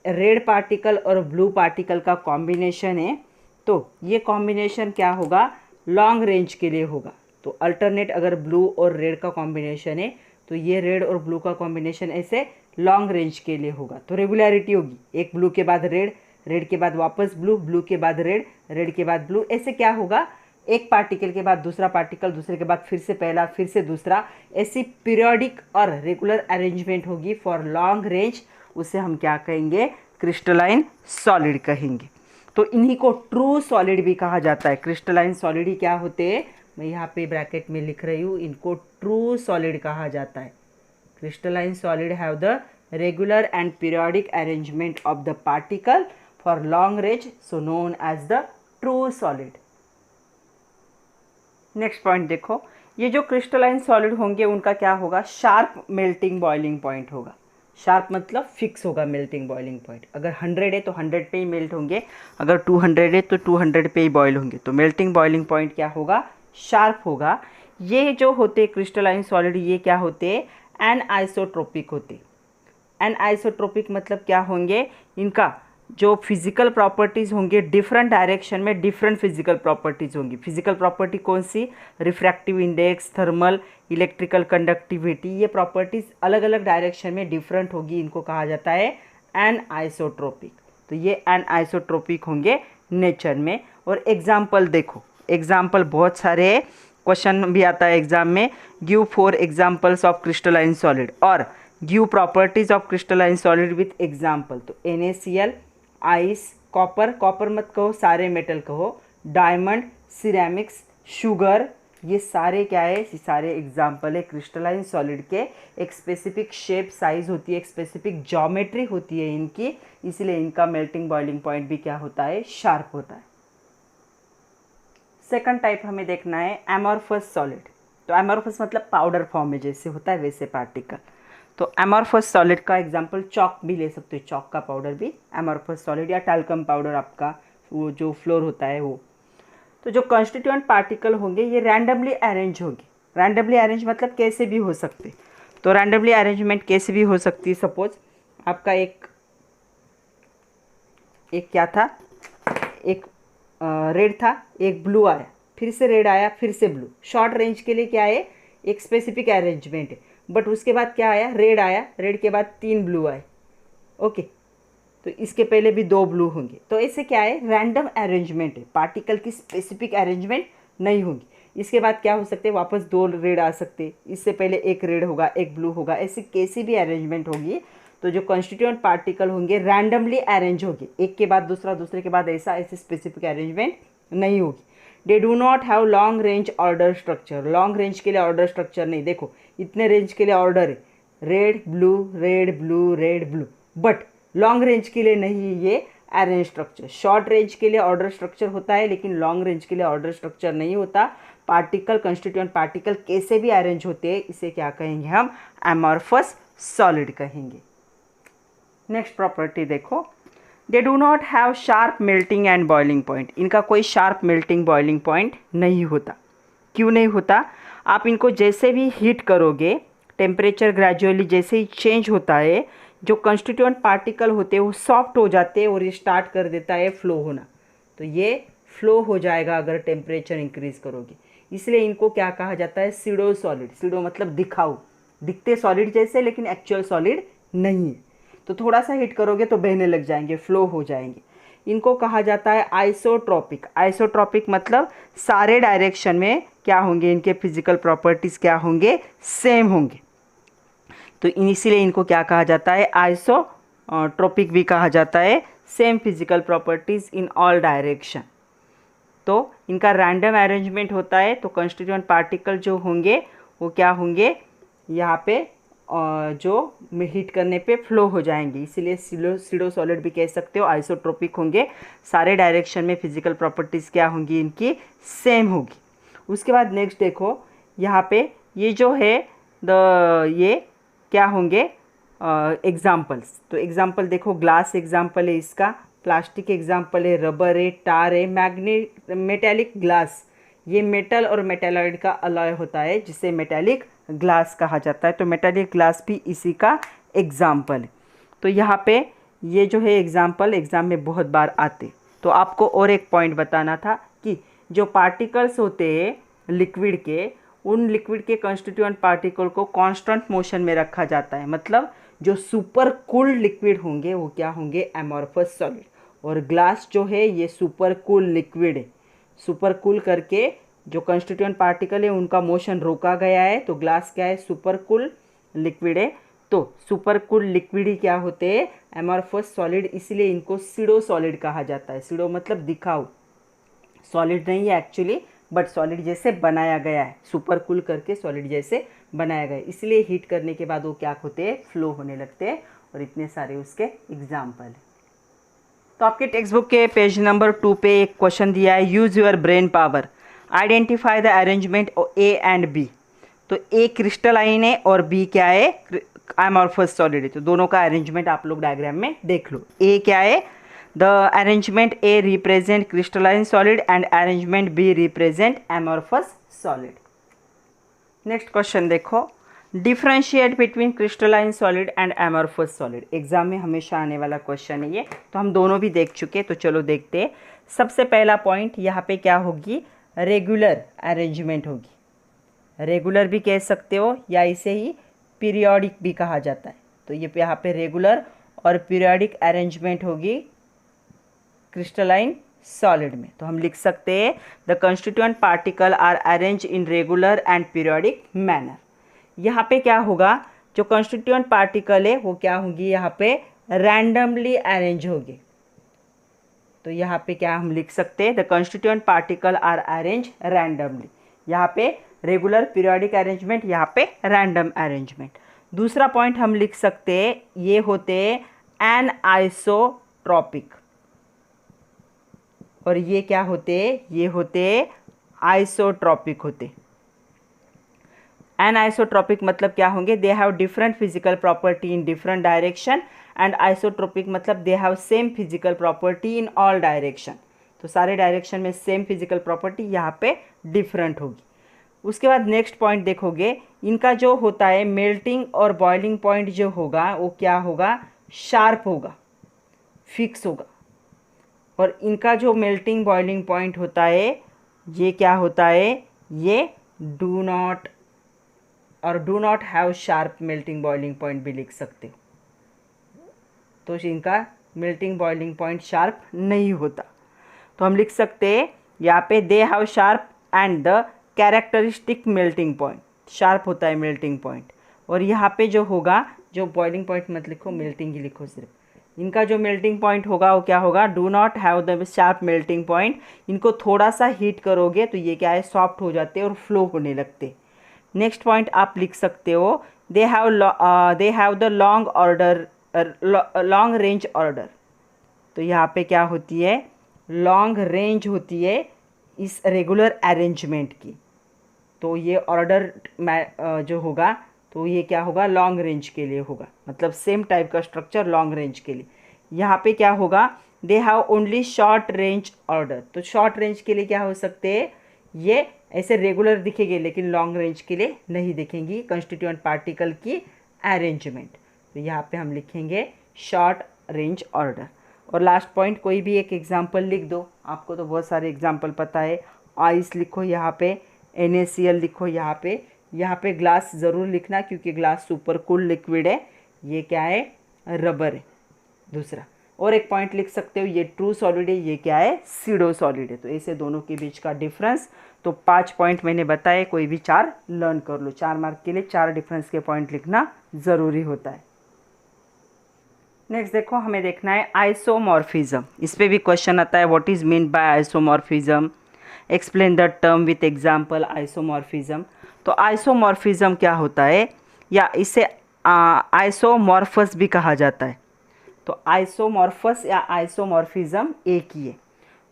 रेड पार्टिकल और ब्लू पार्टिकल का कॉम्बिनेशन है तो ये कॉम्बिनेशन क्या होगा, लॉन्ग रेंज के लिए होगा। तो अल्टरनेट अगर ब्लू और रेड का कॉम्बिनेशन है तो ये रेड और ब्लू का कॉम्बिनेशन ऐसे लॉन्ग रेंज के लिए होगा। तो रेगुलरिटी होगी, एक ब्लू के बाद रेड, रेड के बाद वापस ब्लू, ब्लू के बाद रेड, रेड के बाद ब्लू, ऐसे क्या होगा, एक पार्टिकल के बाद दूसरा पार्टिकल, दूसरे के बाद फिर से पहला, फिर से दूसरा, ऐसी पीरियोडिक और रेगुलर अरेंजमेंट होगी फॉर लॉन्ग रेंज। उसे हम क्या कहेंगे, क्रिस्टलाइन सॉलिड कहेंगे। तो इन्हीं को ट्रू सॉलिड भी कहा जाता है। क्रिस्टलाइन सॉलिड ही क्या होते हैं, मैं यहाँ पे ब्रैकेट में लिख रही हूँ, इनको ट्रू सॉलिड कहा जाता है। Crystalline solid have the regular and periodic arrangement of the particle for long range, so known as the true solid. Next point देखो, ये जो क्रिस्टलाइन सॉलिड होंगे उनका क्या होगा, शार्प मेल्टिंग बॉइलिंग पॉइंट होगा। शार्प मतलब फिक्स होगा मेल्टिंग बॉइलिंग पॉइंट। अगर 100 है तो 100 पे ही मेल्ट होंगे, अगर 200 है तो 200 पे ही बॉयल होंगे। तो मेल्टिंग बॉइलिंग पॉइंट क्या होगा, शार्प होगा। ये जो होते क्रिस्टलाइन सॉलिड, ये क्या होते, एनआइसोट्रोपिक होते। एनआइसोट्रोपिक मतलब क्या होंगे, इनका जो फिजिकल प्रॉपर्टीज़ होंगे डिफरेंट डायरेक्शन में डिफरेंट फिजिकल प्रॉपर्टीज़ होंगी। फिजिकल प्रॉपर्टी कौन सी, refractive index, thermal, electrical conductivity, ये प्रॉपर्टीज़ अलग अलग डायरेक्शन में डिफरेंट होगी, इनको कहा जाता है एनआइसोट्रोपिक। तो ये एनआइसोट्रोपिक होंगे नेचर में। और एग्जाम्पल देखो, एग्जाम्पल बहुत सारे क्वेश्चन भी आता है एग्जाम में, give 4 examples of crystalline solid और give properties of crystalline solid with example. तो NaCl, आइस, कॉपर, कॉपर मत कहो, सारे मेटल कहो, डायमंड, सिरेमिक्स, शुगर, ये सारे क्या है, ये सारे एग्जाम्पल है क्रिस्टलाइन सॉलिड के। एक स्पेसिफिक शेप साइज होती है, एक स्पेसिफिक ज्योमेट्री होती है इनकी, इसलिए इनका मेल्टिंग बॉइलिंग पॉइंट भी क्या होता है, शार्प होता है। सेकंड टाइप हमें देखना है एमॉर्फस सॉलिड। तो एमॉर्फस मतलब पाउडर फॉर्म में जैसे होता है वैसे पार्टिकल। तो एमॉर्फस सॉलिड का एग्जांपल चॉक भी ले सकते हो, चॉक का पाउडर भी एमॉर्फस सॉलिड, या टैल्कम पाउडर आपका वो जो फ्लोर होता है वो। तो जो कॉन्स्टिट्यूएंट पार्टिकल होंगे ये रैंडमली अरेंज होंगे। रैंडमली अरेंज मतलब कैसे भी हो सकते। तो रैंडमली अरेंजमेंट कैसे भी हो सकती है। सपोज आपका एक क्या था, एक रेड था, एक ब्लू आया, फिर से रेड आया, फिर से ब्लू। शॉर्ट रेंज के लिए क्या है, एक स्पेसिफिक अरेंजमेंट है। बट उसके बाद क्या आया, रेड आया, रेड के बाद 3 ब्लू आए। ओके, तो इसके पहले भी 2 ब्लू होंगे। तो ऐसे क्या है, रैंडम अरेंजमेंट है, पार्टिकल की स्पेसिफिक अरेंजमेंट नहीं होगी। इसके बाद क्या हो सकते हैं, वापस 2 रेड आ सकते, इससे पहले 1 रेड होगा, 1 ब्लू होगा, ऐसी कैसी भी अरेंजमेंट होगी। तो जो कॉन्स्टिट्यूएंट पार्टिकल होंगे रैंडमली अरेंज होंगे, एक के बाद दूसरा, दूसरे के बाद ऐसा, ऐसी स्पेसिफिक अरेंजमेंट नहीं होगी। They do not have long range order structure. Long range के लिए ऑर्डर स्ट्रक्चर नहीं, देखो इतने रेंज के लिए ऑर्डर है, red blue red blue red blue, but long range के लिए नहीं ये अरेंज स्ट्रक्चर। शॉर्ट रेंज के लिए ऑर्डर स्ट्रक्चर होता है, लेकिन लॉन्ग रेंज के लिए ऑर्डर स्ट्रक्चर नहीं होता। पार्टिकल, कंस्टिट्यूएंट पार्टिकल कैसे भी अरेंज होते हैं, इसे क्या कहेंगे हम, एमॉर्फस सॉलिड कहेंगे। नेक्स्ट प्रॉपर्टी देखो, they do not have sharp melting and boiling point. इनका कोई शार्प मेल्टिंग बॉइलिंग पॉइंट नहीं होता। क्यों नहीं होता, आप इनको जैसे भी हीट करोगे, टेम्परेचर ग्रेजुअली जैसे ही चेंज होता है, जो कंस्टिट्यूएंट पार्टिकल होते हैं वो सॉफ्ट हो जाते हैं और ये स्टार्ट कर देता है फ्लो होना। तो ये फ्लो हो जाएगा अगर टेम्परेचर इंक्रीज करोगे। इसलिए इनको क्या कहा जाता है, सीडो सॉलिड। सीडो मतलब दिखाऊ, दिखते सॉलिड जैसे लेकिन एक्चुअल सॉलिड नहीं है। तो थोड़ा सा हीट करोगे तो बहने लग जाएंगे, फ्लो हो जाएंगे। इनको कहा जाता है आइसोट्रॉपिक। आइसोट्रॉपिक मतलब सारे डायरेक्शन में क्या होंगे, इनके फिजिकल प्रॉपर्टीज़ क्या होंगे, सेम होंगे। तो इसीलिए इनको क्या कहा जाता है, आइसोट्रॉपिक भी कहा जाता है। सेम फिजिकल प्रॉपर्टीज़ इन ऑल डायरेक्शन। तो इनका रैंडम अरेंजमेंट होता है। तो कंस्टिट्यूएंट पार्टिकल जो होंगे वो क्या होंगे, यहाँ पे जो हीट करने पे फ्लो हो जाएंगे, इसीलिए सीडो सॉलिड भी कह सकते हो। आइसोट्रोपिक होंगे, सारे डायरेक्शन में फिजिकल प्रॉपर्टीज़ क्या होंगी, इनकी सेम होगी। उसके बाद नेक्स्ट देखो, यहाँ पे ये जो है ये क्या होंगे एग्जाम्पल्स। तो एग्जाम्पल देखो, ग्लास एग्जाम्पल है इसका, प्लास्टिक एग्जाम्पल है, रबर है, टार है, मेटेलिक ग्लास। ये मेटल और मेटेलॉइड का अलॉय होता है जिसे मेटेलिक ग्लास कहा जाता है। तो मेटेलिक ग्लास भी इसी का एग्जाम्पल है। तो यहाँ पे ये जो है एग्जाम्पल एग्ज़ाम में बहुत बार आते। तो आपको और एक पॉइंट बताना था कि जो पार्टिकल्स होते हैं लिक्विड के, उन लिक्विड के कंस्टिट्यूएंट पार्टिकल को कांस्टेंट मोशन में रखा जाता है। मतलब जो सुपर कूल लिक्विड होंगे वो क्या होंगे, एमॉर्फस सॉलिड। और ग्लास जो है ये सुपर कूल लिक्विड है। सुपर कूल करके जो कंस्टिट्यूएंट पार्टिकल है उनका मोशन रोका गया है। तो ग्लास क्या है, सुपर कूल लिक्विड है। तो सुपर कूल लिक्विड ही क्या होते हैं, एमॉर्फस सॉलिड। इसलिए इनको सीडो सॉलिड कहा जाता है। सीडो मतलब दिखाऊ, सॉलिड नहीं है एक्चुअली, बट सॉलिड जैसे बनाया गया है, सुपर कूल करके सॉलिड जैसे बनाया गया है। इसलिए हीट करने के बाद वो क्या होते हैं, फ्लो होने लगते हैं। और इतने सारे उसके एग्जाम्पल हैं। तो आपके टेक्स्ट बुक के पेज नंबर 2 पे एक क्वेश्चन दिया है, use your brain power, identify the arrangement A and B. तो ए क्रिस्टलाइन है और बी क्या है, एमॉर्फस सॉलिड है। तो दोनों का अरेंजमेंट आप लोग डायग्राम में देख लो। ए क्या है, the arrangement A represent crystalline solid and arrangement B represent amorphous solid. Next question देखो, differentiate between crystalline solid and amorphous solid. Exam में हमेशा आने वाला क्वेश्चन है ये। तो हम दोनों भी देख चुके, तो चलो देखते हैं। सबसे पहला पॉइंट यहाँ पे क्या होगी, रेगुलर अरेंजमेंट होगी। रेगुलर भी कह सकते हो या इसे ही पीरियोडिक भी कहा जाता है। तो ये यहाँ पे रेगुलर और पीरियोडिक अरेंजमेंट होगी क्रिस्टलाइन सॉलिड में। तो हम लिख सकते हैं the constituent particle are arrange in regular and periodic manner. यहाँ पे क्या होगा, जो कंस्टिट्यूएंट पार्टिकल है वो क्या होंगी, यहाँ पे रैंडमली अरेंज होगी। तो यहाँ पे क्या हम लिख सकते हैं, the constituent particle are arrange randomly. यहाँ पे रेगुलर पीरियोडिक अरेंजमेंट, यहाँ पे रैंडम अरेंजमेंट। दूसरा पॉइंट हम लिख सकते हैं, ये होते हैं एनआइसोट्रॉपिक, और ये क्या होते हैं, ये होते आइसोट्रॉपिक होते। एनआइसोट्रॉपिक मतलब क्या होंगे, they have different physical property in different direction, and isotropic मतलब they have same physical property in all direction. तो सारे डायरेक्शन में सेम फिजिकल प्रॉपर्टी, यहाँ पे डिफरेंट होगी। उसके बाद नेक्स्ट पॉइंट देखोगे, इनका जो होता है मेल्टिंग और बॉइलिंग पॉइंट जो होगा वो क्या होगा, शार्प होगा, फिक्स होगा। और इनका जो मेल्टिंग बॉइलिंग पॉइंट होता है ये क्या होता है, ये डू नॉट और do not have sharp melting boiling point भी लिख सकते हो। तो इनका मेल्टिंग बॉइलिंग पॉइंट शार्प नहीं होता। तो हम लिख सकते हैं यहाँ पे they have sharp and the characteristic melting point, sharp होता है मेल्टिंग पॉइंट। और यहाँ पे जो होगा, जो बॉइलिंग पॉइंट मत लिखो, मेल्टिंग ही लिखो सिर्फ। इनका जो मेल्टिंग पॉइंट होगा वो क्या होगा, do not have the sharp melting point. इनको थोड़ा सा हीट करोगे तो ये क्या है, सॉफ्ट हो जाते और फ्लो होने लगते। नेक्स्ट पॉइंट आप लिख सकते हो, they have the long order, long range order. तो यहाँ पे क्या होती है, लॉन्ग रेंज होती है इस रेगुलर अरेंजमेंट की। तो ये ऑर्डर जो होगा तो ये क्या होगा, लॉन्ग रेंज के लिए होगा, मतलब सेम टाइप का स्ट्रक्चर लॉन्ग रेंज के लिए। यहाँ पे क्या होगा, they have only short range order. तो शॉर्ट रेंज के लिए क्या हो सकते हैं, ये ऐसे रेगुलर दिखेंगे लेकिन लॉन्ग रेंज के लिए नहीं दिखेंगी कंस्टिट्यूएंट पार्टिकल की अरेंजमेंट। तो यहाँ पे हम लिखेंगे शॉर्ट रेंज ऑर्डर। और लास्ट पॉइंट, कोई भी एक एग्जांपल लिख दो, आपको तो बहुत सारे एग्जांपल पता है। आइस लिखो यहाँ पे, NaCl लिखो यहाँ पे ग्लास ज़रूर लिखना क्योंकि ग्लास सुपर कूल लिक्विड है। ये क्या है, रबर है। दूसरा और एक पॉइंट लिख सकते हो, ये ट्रू सॉलिड है, ये क्या है, सीडो सॉलिड है। तो ऐसे दोनों के बीच का डिफरेंस। तो 5 पॉइंट मैंने बताए, कोई भी 4 लर्न कर लो। 4 मार्क के लिए 4 डिफरेंस के पॉइंट लिखना ज़रूरी होता है। नेक्स्ट देखो, हमें देखना है आइसोमॉर्फिज्म। इस पर भी क्वेश्चन आता है, what is mean bye isomorphism, explain the term with example isomorphism. तो आइसोमॉर्फिज्म क्या होता है, या इसे आइसोमॉर्फस भी कहा जाता है। तो आइसोमॉर्फस या आइसोमॉर्फिज्म एक ही है।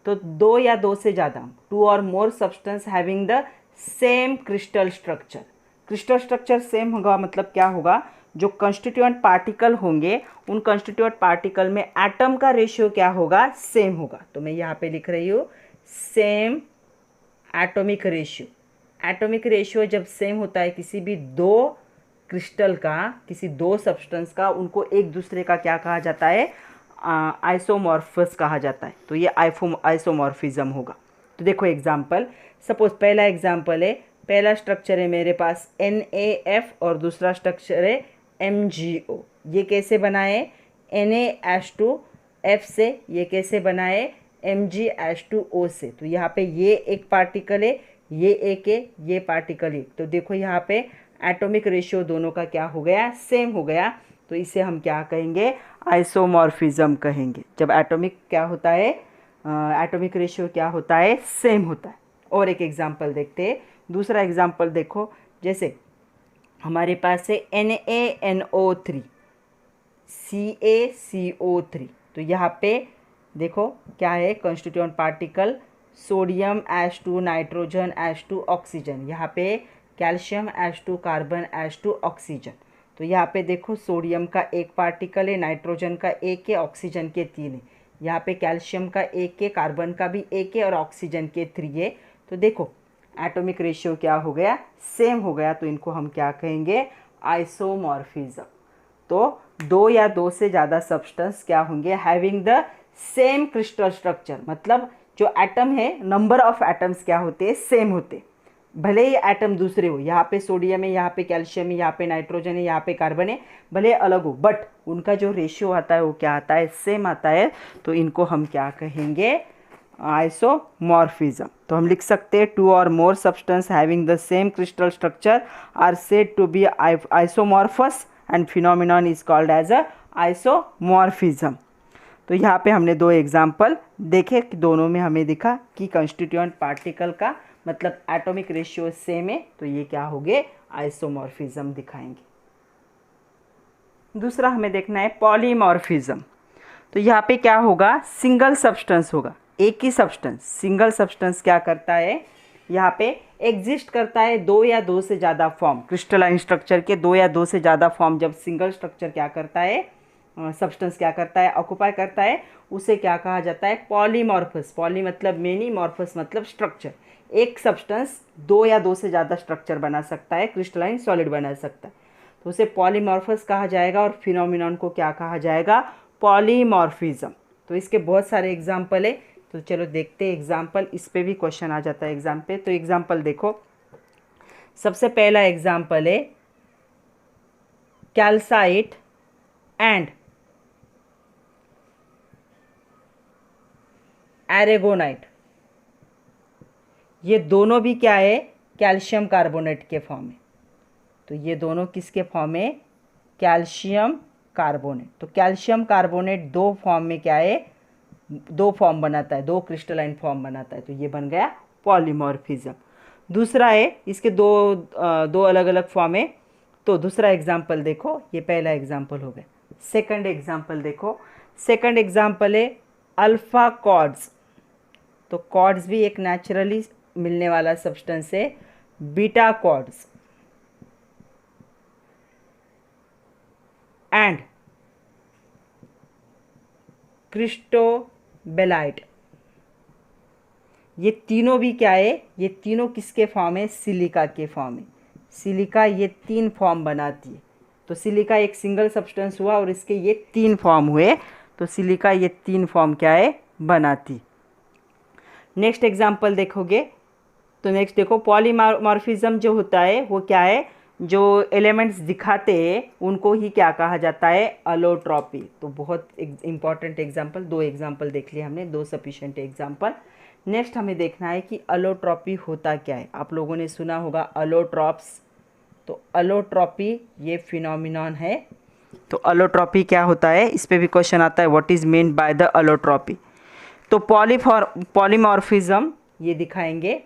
तो 2 या 2 से ज़्यादा, 2 और more substance having the same crystal structure. Crystal structure same होगा मतलब क्या होगा, जो कंस्टिट्यूएंट पार्टिकल होंगे उन कंस्टिट्यूएंट पार्टिकल में एटम का रेशियो क्या होगा, सेम होगा। तो मैं यहाँ पे लिख रही हूँ same atomic ratio. Atomic ratio जब सेम होता है किसी भी 2 क्रिस्टल का, किसी 2 सब्सटेंस का, उनको एक दूसरे का क्या कहा जाता है, आइसोमॉर्फस कहा जाता है। तो ये आइसोमॉर्फिज्म होगा। तो देखो एग्जाम्पल, सपोज पहला एग्जाम्पल है, पहला स्ट्रक्चर है मेरे पास NaF और दूसरा स्ट्रक्चर है MgO। ये कैसे बनाए, Na-H2F से, ये कैसे बनाए, Mg-H2O से। तो यहाँ पे ये एक पार्टिकल है, ये एक है, ये पार्टिकल एक। तो देखो यहाँ पे एटॉमिक रेशियो दोनों का क्या हो गया, सेम हो गया। तो इसे हम क्या कहेंगे, आइसोमॉर्फिज्म कहेंगे। जब एटॉमिक क्या होता है, एटॉमिक रेशियो क्या होता है, सेम होता है। और एक एग्जांपल देखते हैं। दूसरा एग्जांपल देखो, जैसे हमारे पास है NaNO3 CaCO3। तो यहाँ पे देखो क्या है, constituent particle sodium H2 nitrogen H2 oxygen, यहाँ पे calcium H2 carbon H2 oxygen. तो यहाँ पे देखो सोडियम का एक पार्टिकल है, नाइट्रोजन का एक है, ऑक्सीजन के 3 है। यहाँ पे कैल्शियम का एक है, कार्बन का भी एक है और ऑक्सीजन के 3 है। तो देखो एटॉमिक रेशियो क्या हो गया, सेम हो गया। तो इनको हम क्या कहेंगे, आइसोमॉर्फिज्म। तो 2 या 2 से ज़्यादा सब्सटेंस क्या होंगे, having the same crystal structure, मतलब जो एटम है, नंबर ऑफ एटम्स क्या होते हैं, सेम होते। भले ही एटम दूसरे हो, यहाँ पे सोडियम है, यहाँ पे कैल्शियम है, यहाँ पे नाइट्रोजन है, यहाँ पे कार्बन है, भले अलग हो, बट उनका जो रेशियो आता है वो क्या आता है, सेम आता है। तो इनको हम क्या कहेंगे, आइसोमॉर्फिज्म। तो हम लिख सकते हैं 2 और more substance having the same crystal structure are said to be isomorphous and phenomenon is called as a isomorphism. तो यहाँ पे हमने दो एग्जाम्पल देखे कि दोनों में हमें दिखा कि कंस्टिट्यूएंट पार्टिकल का मतलब एटॉमिक रेशियो सेम है, तो ये क्या हो गए, आइसोमॉर्फिज्म दिखाएंगे। दूसरा हमें देखना है पॉलीमॉर्फिज्म। तो यहाँ पे क्या होगा, सिंगल सब्सटेंस होगा, एक ही सब्सटेंस। सिंगल सब्सटेंस क्या करता है, यहाँ पे एग्जिस्ट करता है दो या दो से ज़्यादा फॉर्म, क्रिस्टलाइन स्ट्रक्चर के दो या दो से ज़्यादा फॉर्म। जब सिंगल स्ट्रक्चर क्या करता है, सब्सटेंस क्या करता है, ऑक्युपाई करता है, उसे क्या कहा जाता है, पॉलीमॉर्फस। पॉली मतलब मेनी, मॉर्फस मतलब स्ट्रक्चर। एक सब्सटेंस दो या दो से ज़्यादा स्ट्रक्चर बना सकता है, क्रिस्टलाइन सॉलिड बना सकता है, तो उसे पॉलीमॉर्फस कहा जाएगा। और फिनोमिनॉन को क्या कहा जाएगा, पॉलीमॉर्फिज्म। तो इसके बहुत सारे एग्जाम्पल है, तो चलो देखते हैं एग्जाम्पल। इस पे भी क्वेश्चन आ जाता है एग्जाम पे। तो एग्जाम्पल देखो, सबसे पहला एग्जाम्पल है कैल्साइट एंड एरेगोनाइट। ये दोनों भी क्या है, कैल्शियम कार्बोनेट के फॉर्म में। तो ये दोनों किसके फॉर्म है, कैल्शियम कार्बोनेट। तो कैल्शियम कार्बोनेट दो फॉर्म में क्या है, दो फॉर्म बनाता है, दो क्रिस्टलाइन फॉर्म बनाता है, तो ये बन गया पॉलीमॉर्फिज्म। दूसरा है, इसके दो अलग अलग फॉर्म है। तो दूसरा एग्जाम्पल देखो, ये पहला एग्जाम्पल हो गया। सेकंड एग्जाम्पल देखो, सेकंड एग्जाम्पल है अल्फा कॉर्ड्स। तो कॉर्ड्स भी एक नेचुरली मिलने वाला सब्सटेंस है, बीटा कॉर्ड्स एंड क्रिस्टोबेलाइट। ये तीनों भी क्या है, ये तीनों किसके फॉर्म है, सिलिका के फॉर्म है। सिलिका ये तीन फॉर्म बनाती है। तो सिलिका एक सिंगल सब्सटेंस हुआ और इसके ये तीन फॉर्म हुए, तो सिलिका ये तीन फॉर्म क्या है, बनाती। नेक्स्ट एग्जाम्पल देखोगे, तो नेक्स्ट देखो पॉलीमॉर्फिज्म जो होता है वो क्या है, जो एलिमेंट्स दिखाते हैं उनको ही क्या कहा जाता है, अलोट्रॉपी। तो बहुत इंपॉर्टेंट एग्जाम्पल, दो एग्जाम्पल देख लिए हमने, दो सफिशिएंट एग्जाम्पल। नेक्स्ट हमें देखना है कि अलोट्रॉपी होता क्या है। आप लोगों ने सुना होगा अलोट्रॉप्स। तो अलोट्रॉपी ये फिनोमिनॉन है। तो अलोट्रॉपी क्या होता है, इस पे भी क्वेश्चन आता है, what is mean by the allotropy. तो पॉलीमॉर्फिज्म ये दिखाएंगे,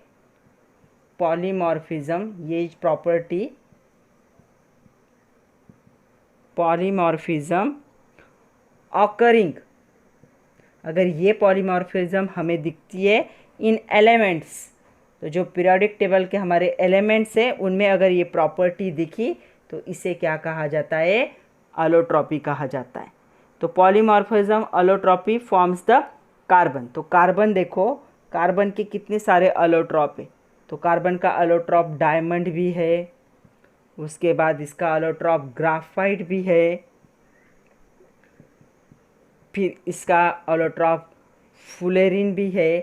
पॉलीमॉर्फिज्म ये प्रॉपर्टी, पॉलीमॉर्फिज्म ऑकरिंग, अगर ये पॉलीमॉर्फिज्म हमें दिखती है इन एलिमेंट्स, तो जो पीरियोडिक टेबल के हमारे एलिमेंट्स हैं उनमें अगर ये प्रॉपर्टी दिखी तो इसे क्या कहा जाता है, अलोट्रॉपी कहा जाता है। तो पॉलीमॉर्फिज्म अलोट्रॉपी फॉर्म्स द कार्बन। तो कार्बन देखो, कार्बन के कितने सारे अलोट्रॉप है। तो कार्बन का अलोट्रॉप डायमंड भी है, उसके बाद इसका अलोट्रॉप ग्राफाइट भी है, फिर इसका अलोट्रॉप फुलेरिन भी है।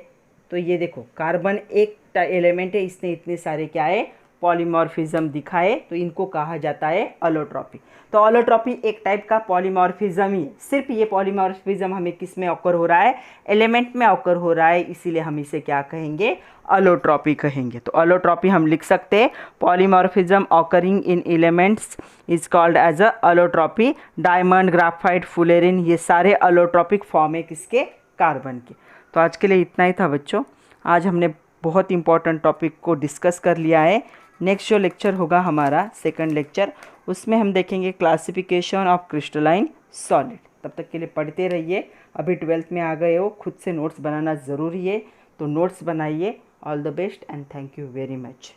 तो ये देखो कार्बन एक एलिमेंट है, इसने इतने सारे क्या है, पॉलीमॉर्फिज्म दिखाए, तो इनको कहा जाता है अलोट्रॉपी। तो अलोट्रॉपी एक टाइप का पॉलीमॉर्फिज्म ही है। सिर्फ ये पॉलीमॉर्फिज्म हमें किस में ऑकर हो रहा है, एलिमेंट में ऑकर हो रहा है, इसीलिए हम इसे क्या कहेंगे, अलोट्रॉपी कहेंगे। तो अलोट्रॉपी हम लिख सकते हैं, polymorphism occurring in elements is called as a allotropy. Diamond, graphite, fullerene ये सारे अलोट्रॉपिक फॉर्म है किसके, कार्बन के। तो आज के लिए इतना ही था बच्चों। आज हमने बहुत इंपॉर्टेंट टॉपिक को डिस्कस कर लिया है। नेक्स्ट जो लेक्चर होगा हमारा सेकंड लेक्चर, उसमें हम देखेंगे क्लासिफिकेशन ऑफ क्रिस्टलाइन सॉलिड। तब तक के लिए पढ़ते रहिए। अभी 12th में आ गए हो, खुद से नोट्स बनाना ज़रूरी है, तो नोट्स बनाइए। All the best and thank you very much.